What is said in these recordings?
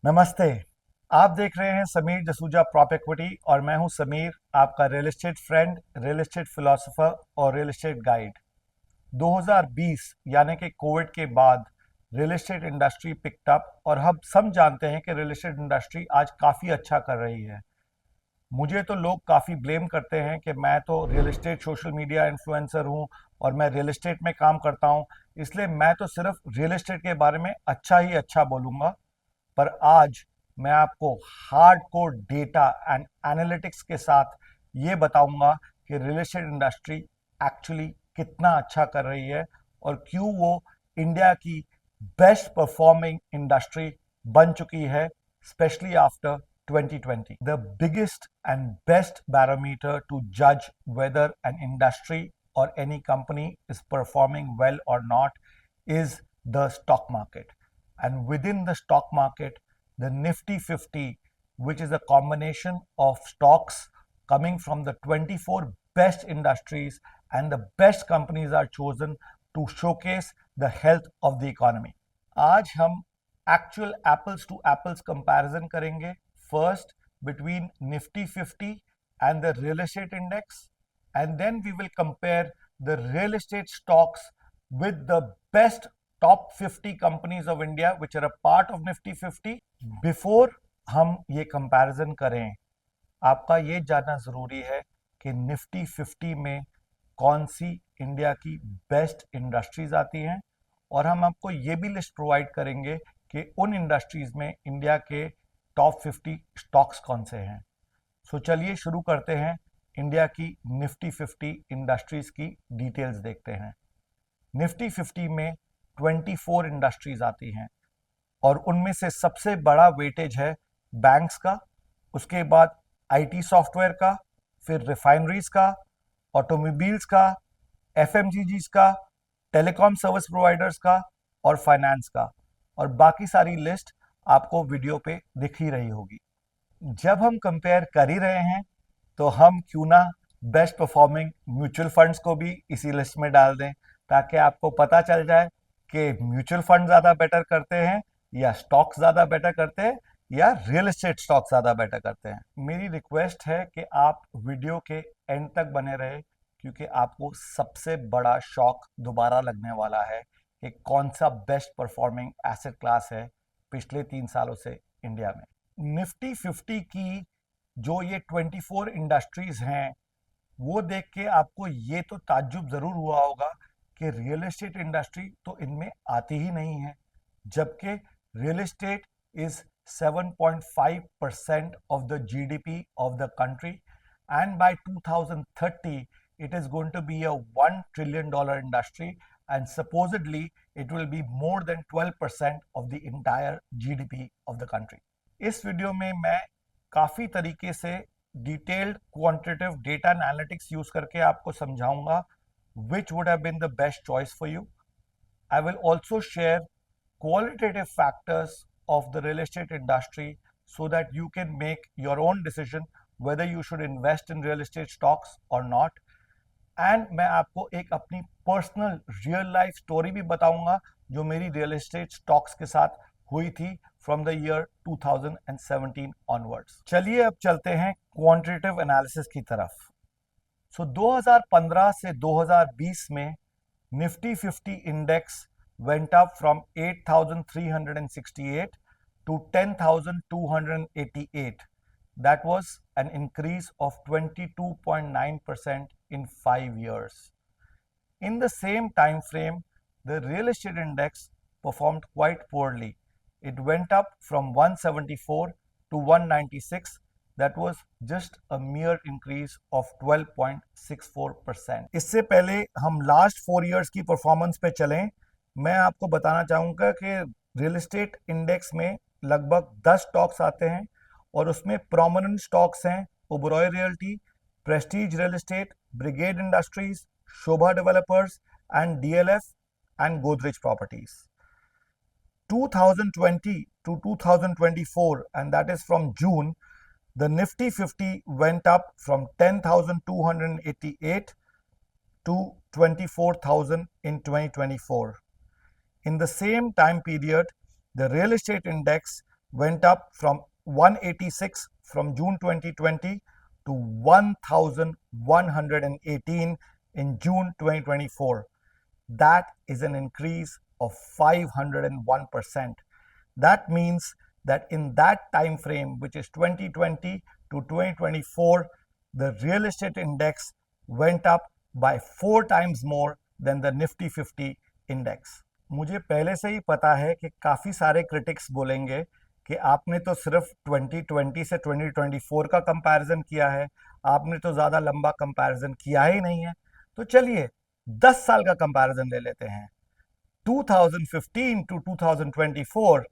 नमस्ते। आप देख रहे हैं समीर जसूजा प्रॉप इक्विटी और मैं हूं समीर, आपका real estate friend, real estate philosopher और रियल एस्टेट गाइड। 2020 यानी कि कोविड के बाद real estate industry picked up और हम सब जानते हैं कि रियल एस्टेट इंडस्ट्री आज काफ़ी अच्छा कर रही है। मुझे तो लोग काफ़ी ब्लेम करते हैं कि मैं तो real estate social media influencer हूं और मैं रियल एस्टेट में काम करता हूं, इसलिए मैं तो सिर्फ रियल एस्टेट के बारे में अच्छा ही अच्छा बोलूँगा। पर आज मैं आपको हार्डकोर डेटा एंड एनालिटिक्स के साथ ये बताऊंगा कि रियल एस्टेट इंडस्ट्री एक्चुअली कितना अच्छा कर रही है और क्यों वो इंडिया की बेस्ट परफॉर्मिंग इंडस्ट्री बन चुकी है, specially after 2020. The biggest and best barometer to judge whether an industry or any company is performing well or not is the stock market. And within the stock market, the Nifty 50, which is a combination of stocks coming from the 24 best industries, and the best companies are chosen to showcase the health of the economy. आज हम actual apples to apples comparison करेंगे, first between Nifty 50 and the real estate index, and then we will compare the real estate stocks with the best top 50 companies of India which are a part of Nifty 50. Before हम ये comparison करें, आपका ये जानना ज़रूरी है कि Nifty 50 में कौन सी इंडिया की बेस्ट इंडस्ट्रीज आती हैं, और हम आपको ये भी लिस्ट प्रोवाइड करेंगे कि उन इंडस्ट्रीज में इंडिया के टॉप 50 स्टॉक्स कौन से हैं। सो चलिए शुरू करते हैं, इंडिया की निफ्टी 50 इंडस्ट्रीज की डिटेल्स देखते हैं। निफ्टी 50 में 24 इंडस्ट्रीज आती हैं और उनमें से सबसे बड़ा वेटेज है बैंक्स का, उसके बाद आईटी सॉफ्टवेयर का, फिर रिफाइनरीज का, ऑटोमोबाइल्स का, एफएमजीजीज का, टेलीकॉम सर्विस प्रोवाइडर्स का और फाइनेंस का, और बाकी सारी लिस्ट आपको वीडियो पे दिख ही रही होगी। जब हम कंपेयर कर ही रहे हैं तो हम क्यों ना बेस्ट परफॉर्मिंग म्यूचुअल फंड्स को भी इसी लिस्ट में डाल दें, ताकि आपको पता चल जाए कि म्यूचुअल फंड ज़्यादा बेटर करते हैं या स्टॉक्स ज़्यादा बेटर करते हैं या रियल एस्टेट स्टॉक ज़्यादा बेटर करते हैं। मेरी रिक्वेस्ट है कि आप वीडियो के एंड तक बने रहे, क्योंकि आपको सबसे बड़ा शॉक दोबारा लगने वाला है कि कौन सा बेस्ट परफॉर्मिंग एसेट क्लास है पिछले 3 सालों से इंडिया में। निफ्टी 50 की जो ये 24 इंडस्ट्रीज हैं, वो देख के आपको ये तो ताज्जुब ज़रूर हुआ होगा कि रियल एस्टेट इंडस्ट्री तो इनमें आती ही नहीं है, जबकि real estate is 7.5% of the GDP of the country, and by 2030 it is going to be a $1 trillion industry, and supposedly it will be more than 12% of the entire GDP of the country. इस video में मैं काफ़ी तरीके से detailed quantitative data analytics use करके आपको समझाऊंगा which would have been the best choice for you. I will also share qualitative factors of the real estate industry so that you can make your own decision whether you should invest in real estate stocks or not. And मैं आपको एक अपनी personal real life story भी बताऊंगा जो मेरी real estate stocks के साथ हुई थी फ्रॉम द ईयर 2017 ऑनवर्ड्स। चलिए अब चलते हैं क्वांटिटेटिव एनालिसिस की तरफ। सो 2015 से 2020 में Nifty 50 index went up from 8,368 to 10,288. That was an increase of 22.9% in 5 years. In the same time frame, the real estate index performed quite poorly. It went up from 174 to 196. That was just a mere increase of 12.64%. इससे पहले हम last 4 years की performance पे चलें, मैं आपको बताना चाहूँगा कि रियल एस्टेट इंडेक्स में लगभग 10 स्टॉक्स आते हैं और उसमें प्रोमिनेंट स्टॉक्स हैं Oberoi realty, Prestige real estate, brigade industries, Shobha developers and DLF and Godrej properties. 2020 to 2024, and that is from June, the Nifty 50 went up from 10,288 to 24,000 in 2024. In the same time period, the real estate index went up from 186 from June 2020 to 1118 in June 2024. That is an increase of 501%. That means that in that time frame, which is 2020 to 2024, the real estate index went up by 4 times more than the Nifty 50 index. मुझे पहले से ही पता है कि काफ़ी सारे critics बोलेंगे कि आपने तो सिर्फ 2020 से 2024 का कंपैरिजन किया है, आपने तो ज़्यादा लंबा कंपैरिजन किया ही नहीं है। तो चलिए 10 साल का कंपैरिजन ले लेते हैं। 2015 to 2024,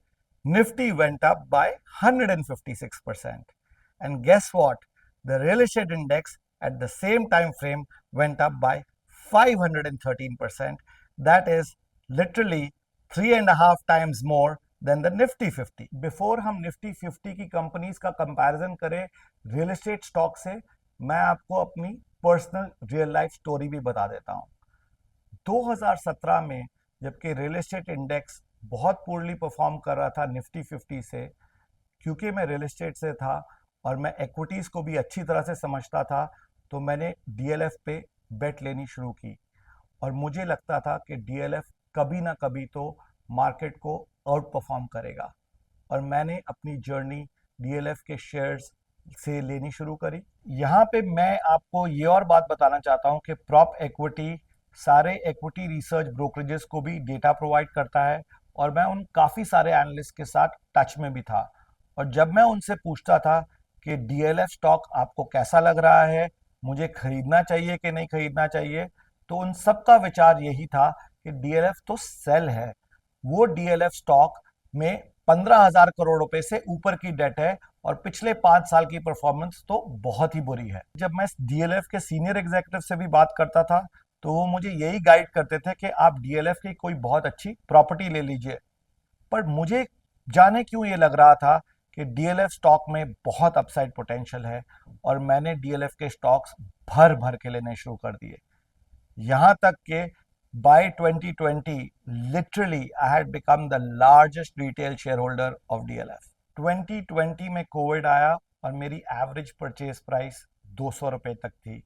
Nifty went up by 156%. And guess what? The real estate index at the same time frame went up by 513%. That is literally 3.5 times more than the Nifty 50. Before हम Nifty 50 की companies का comparison करें real estate stock से, मैं आपको अपनी personal real life story भी बता देता हूँ। 2017 में जबकि रियल एस्टेट इंडेक्स बहुत पुअरली परफॉर्म कर रहा था निफ्टी 50 से, क्योंकि मैं रियल एस्टेट से था और मैं एक्विटीज़ को भी अच्छी तरह से समझता था, तो मैंने डीएलएफ पे बेट लेनी शुरू की और मुझे लगता था कि डीएलएफ कभी ना कभी तो मार्केट को आउट परफॉर्म करेगा और मैंने अपनी जर्नी डीएलएफ के शेयर्स से लेनी शुरू करी। यहाँ पे मैं आपको ये और बात बताना चाहता हूँ कि प्रॉप इक्विटी सारे इक्विटी रिसर्च ब्रोकरेजेस को भी डेटा प्रोवाइड करता है और मैं उन काफ़ी सारे एनालिस्ट के साथ टच में भी था। और जब मैं उनसे पूछता था कि डीएलएफ स्टॉक आपको कैसा लग रहा है, मुझे खरीदना चाहिए कि नहीं खरीदना चाहिए, तो उन सबका विचार यही था कि डीएलएफ तो सेल है। वो डीएलएफ स्टॉक में 15,000 करोड़ रुपए से ऊपर की डेट है और पिछले 5 साल की परफॉर्मेंस तो बहुत ही बुरी है। जब मैं डीएलएफ के सीनियर एग्जीक्यूटिव से भी बात करता था तो वो मुझे यही गाइड करते थे कि आप डीएलएफ की कोई बहुत अच्छी प्रॉपर्टी ले लीजिए। पर मुझे जाने क्यों ये लग रहा था कि डीएलएफ स्टॉक में बहुत अपसाइड पोटेंशियल है और मैंने डीएलएफ के स्टॉक्स भर भर के लेने शुरू कर दिए। यहाँ तक कि by 2020 literally I had become the largest retail shareholder of DLF. 2020 में कोविड आया और मेरी एवरेज परचेज प्राइस 200 रुपए तक थी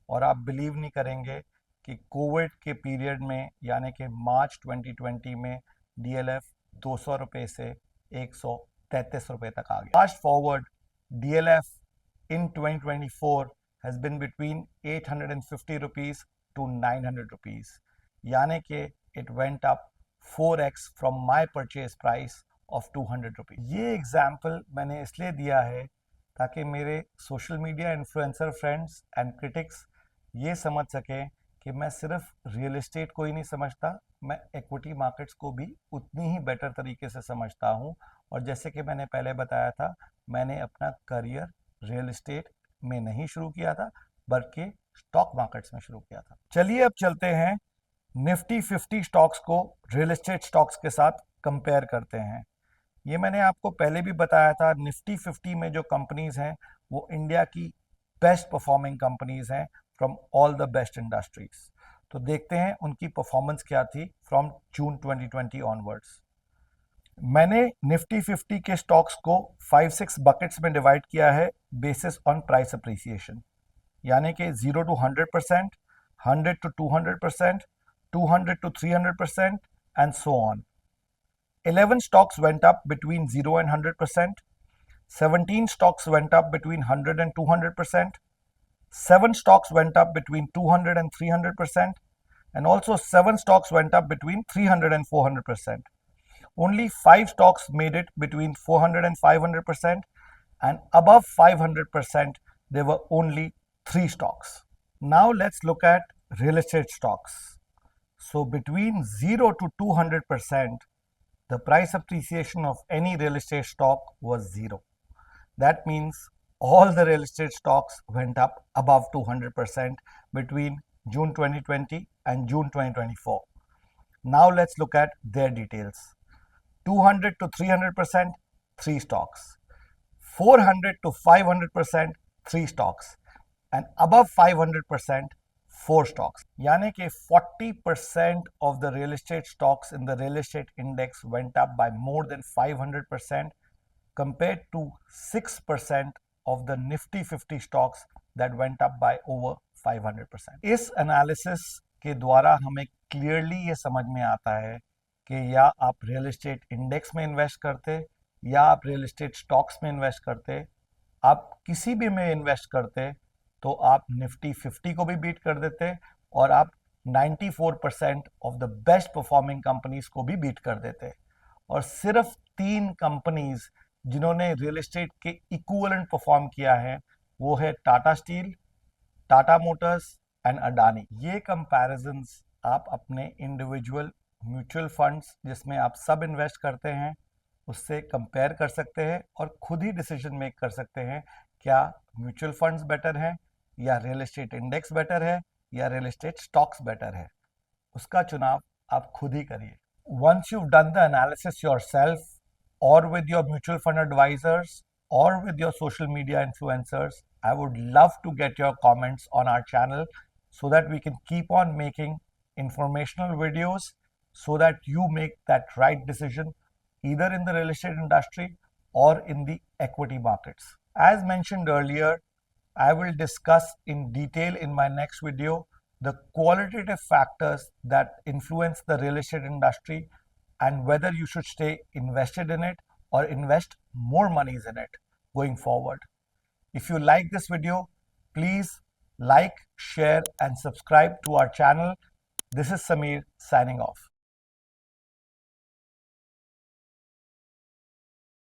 और आप बिलीव नहीं करेंगे कि कोविड के पीरियड में यानी कि मार्च 2020 में डीएलएफ 200 रुपए से 133 रुपए तक आ गया। Fast forward, DLF in 2024 has been between 850 rupees to 900 rupees, यानी कि it went up 4x from my purchase price of 200 rupees. ये एग्जाम्पल मैंने इसलिए दिया है ताकि मेरे social media influencer friends and critics ये समझ सकें कि मैं सिर्फ रियल एस्टेट को ही नहीं समझता, मैं इक्विटी मार्केट्स को भी उतनी ही बेटर तरीके से समझता हूँ। और जैसे कि मैंने पहले बताया था, मैंने अपना करियर रियल एस्टेट में नहीं शुरू किया था बल्कि स्टॉक मार्केट्स में शुरू किया था। चलिए अब चलते हैं निफ्टी 50 स्टॉक्स को रियल एस्टेट स्टॉक्स के साथ कंपेयर करते हैं। ये मैंने आपको पहले भी बताया था, निफ्टी 50 में जो कंपनीज हैं वो इंडिया की बेस्ट परफॉर्मिंग कंपनीज हैं from all the best industries. तो देखते हैं उनकी परफॉर्मेंस क्या थी फ्रॉम जून 2020 ऑनवर्ड्स। मैंने निफ्टी 50 के स्टॉक्स को 5-6 बकेट्स में डिवाइड किया है बेसिस ऑन प्राइस अप्रिसिएशन, यानी कि 0 to 100%, 100 to 200%, 200 to 300% and so on. 11 stocks went up between 0 and 100%, 17 stocks went up between 100 and 200%, 7 stocks went up between 200 and 300%, and also 7 stocks went up between 300 and 400%. Only 5 stocks made it between 400 and 500%, and above 500% there were only 3 stocks. Now let's look at real estate stocks. So between 0 to 200%, the price appreciation of any real estate stock was 0. That means all the real estate stocks went up above 200% between June 2020 and June 2024. Now let's look at their details. 200 to 300%, 3 stocks. 400 to 500%, 3 stocks. And above 500%, 4 stocks. यानी कि 40% of the real estate stocks in the real estate index went up by more than 500%, compared to 6% of the Nifty 50 stocks that went up by over 500%. इस analysis के द्वारा हमें clearly ये समझ में आता है कि या आप रियल एस्टेट इंडेक्स में इन्वेस्ट करते या आप रियल एस्टेट स्टॉक्स में इन्वेस्ट करते, आप किसी भी में इन्वेस्ट करते तो आप निफ्टी 50 को भी बीट कर देते और आप 94% of the best performing companies को भी बीट कर देते। और सिर्फ 3 कंपनीज जिन्होंने रियल एस्टेट के इक्विवेलेंट परफॉर्म किया है वो है Tata steel, Tata Motors and Adani. ये कंपैरिजंस आप अपने इंडिविजुअल म्यूचुअल फंड्स जिसमें आप सब इन्वेस्ट करते हैं उससे कंपेयर कर सकते हैं और खुद ही डिसीजन मेक कर सकते हैं क्या म्यूचुअल फंड्स बेटर हैं या रियल एस्टेट इंडेक्स बेटर है या रियल एस्टेट स्टॉक्स बेटर है। उसका चुनाव आप खुद ही करिए। Once you've done the analysis yourself or with your mutual fund advisors or with your social media influencers, I would love to get your comments on our channel so that we can keep on making informational videos so that you make that right decision either in the real estate industry or in the equity markets. As mentioned earlier, I will discuss in detail in my next video the qualitative factors that influence the real estate industry and whether you should stay invested in it or invest more monies in it going forward. If you like this video, please like, share and subscribe to our channel. This is Samir signing off.